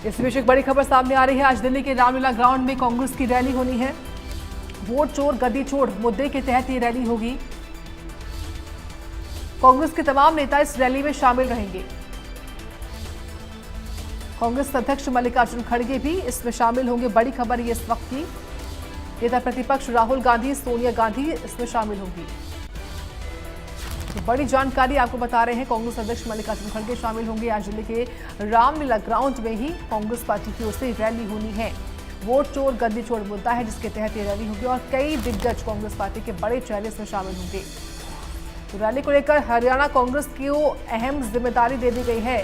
इस बीच एक बड़ी खबर सामने आ रही है। आज दिल्ली के रामलीला ग्राउंड में कांग्रेस की रैली होनी है। वोट चोर गद्दी छोड़ मुद्दे के तहत ये रैली होगी। कांग्रेस के तमाम नेता इस रैली में शामिल रहेंगे। कांग्रेस अध्यक्ष मल्लिकार्जुन खड़गे भी इसमें शामिल होंगे। बड़ी खबर ये इस वक्त की, नेता प्रतिपक्ष राहुल गांधी, सोनिया गांधी इसमें शामिल होंगी। तो बड़ी जानकारी आपको बता रहे हैं, कांग्रेस अध्यक्ष मल्लिकार्जुन खड़गे शामिल होंगे। आज दिल्ली के रामलीला ग्राउंड में ही कांग्रेस पार्टी की ओर से रैली होनी है। वोट चोर गद्दी छोड़ मुद्दा है जिसके तहत ये रैली होगी और कई दिग्गज कांग्रेस पार्टी के बड़े चेहरे इसमें शामिल होंगे। तो रैली को लेकर हरियाणा कांग्रेस को अहम जिम्मेदारी दे दी गई है।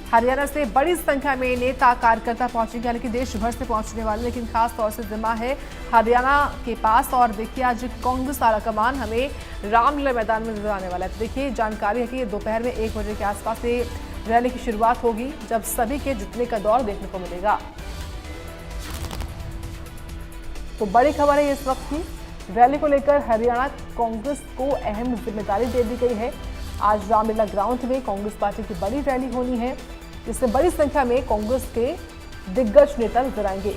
हरियाणा से बड़ी संख्या में नेता कार्यकर्ता पहुंचेंगे, हालांकि देश भर से पहुंचने वाले, लेकिन खास तौर से जिम्मा है हरियाणा के पास। और देखिए आज कांग्रेस आलाकमान हमें रामलीला मैदान में नजर आने वाला है। तो देखिए जानकारी है कि दोपहर में 1 बजे के आसपास से रैली की शुरुआत होगी, जब सभी के जुटने का दौर देखने को मिलेगा। तो बड़ी खबर है इस वक्त की, रैली को लेकर हरियाणा कांग्रेस को अहम जिम्मेदारी दे दी गई है। आज रामलीला ग्राउंड में कांग्रेस पार्टी की बड़ी रैली होनी है, जिससे बड़ी संख्या में कांग्रेस के दिग्गज नेता नजर आएंगे।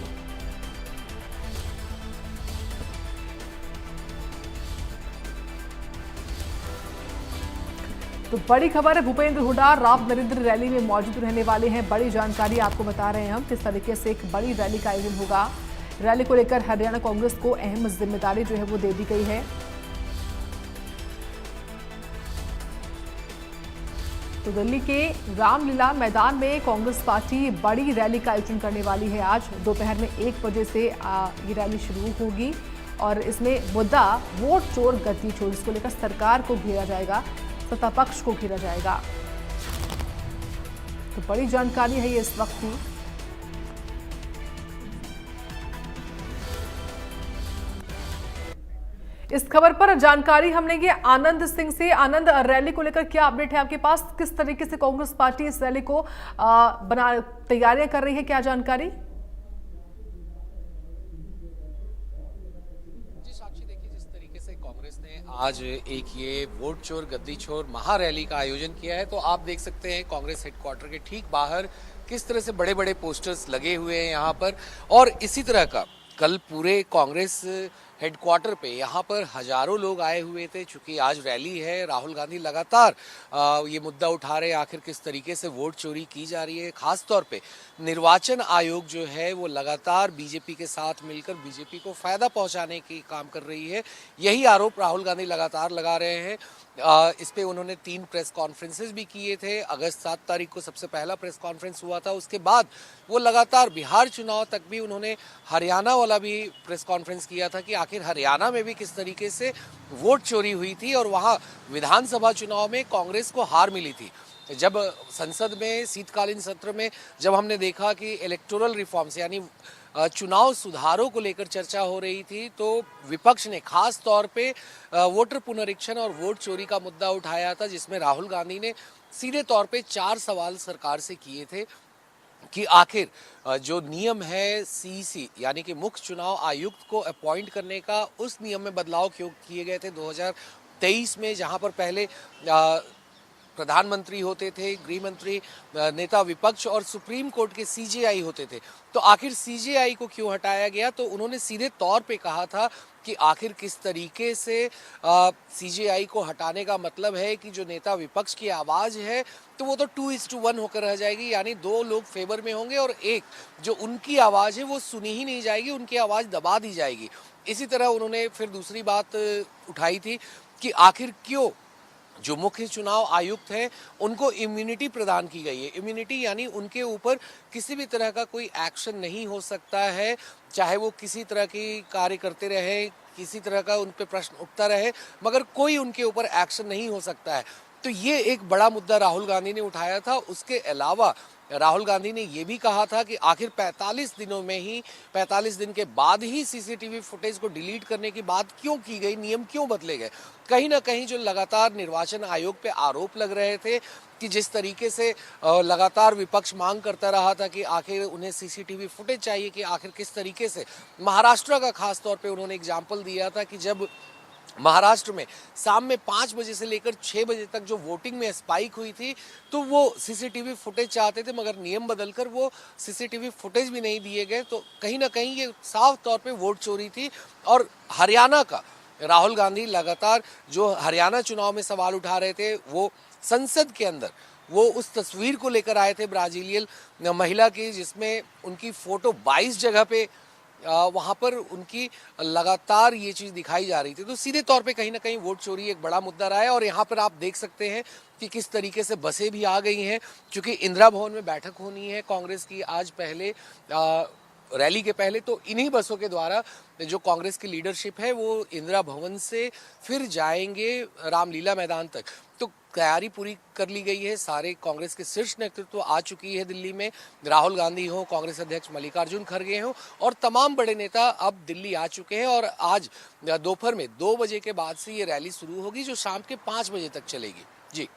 तो बड़ी खबर है, भूपेंद्र हुड्डा राम नरेंद्र रैली में मौजूद रहने वाले हैं। बड़ी जानकारी आपको बता रहे हैं हम, किस तरीके से एक बड़ी रैली का आयोजन होगा। रैली को लेकर हरियाणा कांग्रेस को अहम जिम्मेदारी जो है वो दे दी गई है। तो दिल्ली के रामलीला मैदान में कांग्रेस पार्टी बड़ी रैली का आयोजन करने वाली है। आज दोपहर में 1 बजे से ये रैली शुरू होगी और इसमें मुद्दा वोट चोर गद्दी चोर, इसको लेकर सरकार को घेरा जाएगा, सत्ता पक्ष को घेरा जाएगा। तो बड़ी जानकारी है ये इस वक्त की। इस खबर पर जानकारी हम लेंगे आनंद सिंह से। आनंद, रैली को लेकर क्या अपडेट है आपके पास? किस तरीके से कांग्रेस पार्टी इस रैली को तैयारियां कर रही है, क्या जानकारी? जी साक्षी, देखिए जिस तरीके से कांग्रेस ने आज एक ये वोट चोर गद्दी चोर महारैली का आयोजन किया है, तो आप देख सकते हैं कांग्रेस हेडक्वार्टर के ठीक बाहर किस तरह से बड़े बड़े पोस्टर्स लगे हुए हैं यहाँ पर। और इसी तरह का कल पूरे कांग्रेस हेडक्वार्टर पे यहाँ पर हजारों लोग आए हुए थे। चूंकि आज रैली है, राहुल गांधी लगातार ये मुद्दा उठा रहे हैं, आखिर किस तरीके से वोट चोरी की जा रही है। खास तौर पे निर्वाचन आयोग जो है वो लगातार बीजेपी के साथ मिलकर बीजेपी को फायदा पहुंचाने की काम कर रही है। यही आरोप राहुल गांधी लगातार लगा रहे हैं। इस पे उन्होंने 3 प्रेस कॉन्फ्रेंसेस भी किए थे। अगस्त 7 तारीख को सबसे पहला प्रेस कॉन्फ्रेंस हुआ था। उसके बाद वो लगातार बिहार चुनाव तक भी उन्होंने हरियाणा वाला भी प्रेस कॉन्फ्रेंस किया था कि आखिर हरियाणा में भी किस तरीके से वोट चोरी हुई थी और वहाँ विधानसभा चुनाव में कांग्रेस को हार मिली थी। जब संसद में शीतकालीन सत्र में जब हमने देखा कि इलेक्टोरल रिफॉर्म्स यानी चुनाव सुधारों को लेकर चर्चा हो रही थी, तो विपक्ष ने खास तौर पे वोटर पुनरीक्षण और वोट चोरी का मुद्दा उठाया था, जिसमें राहुल गांधी ने सीधे तौर पे 4 सवाल सरकार से किए थे कि आखिर जो नियम है सीईसी यानी कि मुख्य चुनाव आयुक्त को अपॉइंट करने का, उस नियम में बदलाव क्यों किए गए थे 2023 में, जहां पर पहले प्रधानमंत्री होते थे, गृह मंत्री, नेता विपक्ष और सुप्रीम कोर्ट के सीजेआई होते थे। तो आखिर सीजेआई को क्यों हटाया गया? तो उन्होंने सीधे तौर पे कहा था कि आखिर किस तरीके से सीजेआई को हटाने का मतलब है कि जो नेता विपक्ष की आवाज़ है तो वो तो 2:1 होकर रह जाएगी, यानी 2 लोग फेवर में होंगे और एक जो उनकी आवाज़ है वो सुनी ही नहीं जाएगी, उनकी आवाज़ दबा दी जाएगी। इसी तरह उन्होंने फिर दूसरी बात उठाई थी कि आखिर क्यों जो मुख्य चुनाव आयुक्त हैं उनको इम्यूनिटी प्रदान की गई है। इम्यूनिटी यानी उनके ऊपर किसी भी तरह का कोई एक्शन नहीं हो सकता है, चाहे वो किसी तरह की कार्य करते रहे, किसी तरह का उन पे प्रश्न उठता रहे, मगर कोई उनके ऊपर एक्शन नहीं हो सकता है। तो ये एक बड़ा मुद्दा राहुल गांधी ने उठाया था। उसके अलावा राहुल गांधी ने ये भी कहा था कि आखिर 45 दिनों में ही 45 दिन के बाद ही सीसीटीवी फुटेज को डिलीट करने की बात क्यों की गई, नियम क्यों बदले गए। कहीं ना कहीं जो लगातार निर्वाचन आयोग पे आरोप लग रहे थे कि जिस तरीके से लगातार विपक्ष मांग करता रहा था कि आखिर उन्हें सीसीटीवी फुटेज चाहिए, कि आखिर किस तरीके से महाराष्ट्र का खास तौर पे उन्होंने एग्जाम्पल दिया था कि जब महाराष्ट्र में शाम में 5 बजे से लेकर 6 बजे तक जो वोटिंग में स्पाइक हुई थी, तो वो सीसीटीवी फुटेज चाहते थे, मगर नियम बदलकर वो सीसीटीवी फुटेज भी नहीं दिए गए। तो कहीं ना कहीं ये साफ तौर पे वोट चोरी थी। और हरियाणा का राहुल गांधी लगातार जो हरियाणा चुनाव में सवाल उठा रहे थे, वो संसद के अंदर वो उस तस्वीर को लेकर आए थे ब्राजीलियन महिला की, जिसमें उनकी फोटो 22 जगह पे वहां पर उनकी लगातार ये चीज दिखाई जा रही थी। तो सीधे तौर पे कहीं ना कहीं वोट चोरी एक बड़ा मुद्दा रहा है। और यहाँ पर आप देख सकते हैं कि किस तरीके से बसें भी आ गई हैं, क्योंकि इंदिरा भवन में बैठक होनी है कांग्रेस की आज पहले रैली के पहले। तो इन्हीं बसों के द्वारा जो कांग्रेस की लीडरशिप है वो इंदिरा भवन से फिर जाएंगे रामलीला मैदान तक। तो तैयारी पूरी कर ली गई है, सारे कांग्रेस के शीर्ष नेतृत्व आ चुकी है दिल्ली में। राहुल गांधी हो, कांग्रेस अध्यक्ष मल्लिकार्जुन खड़गे हो, और तमाम बड़े नेता अब दिल्ली आ चुके हैं। और आज दोपहर में 2 बजे के बाद से ये रैली शुरू होगी, जो शाम के 5 बजे तक चलेगी। जी।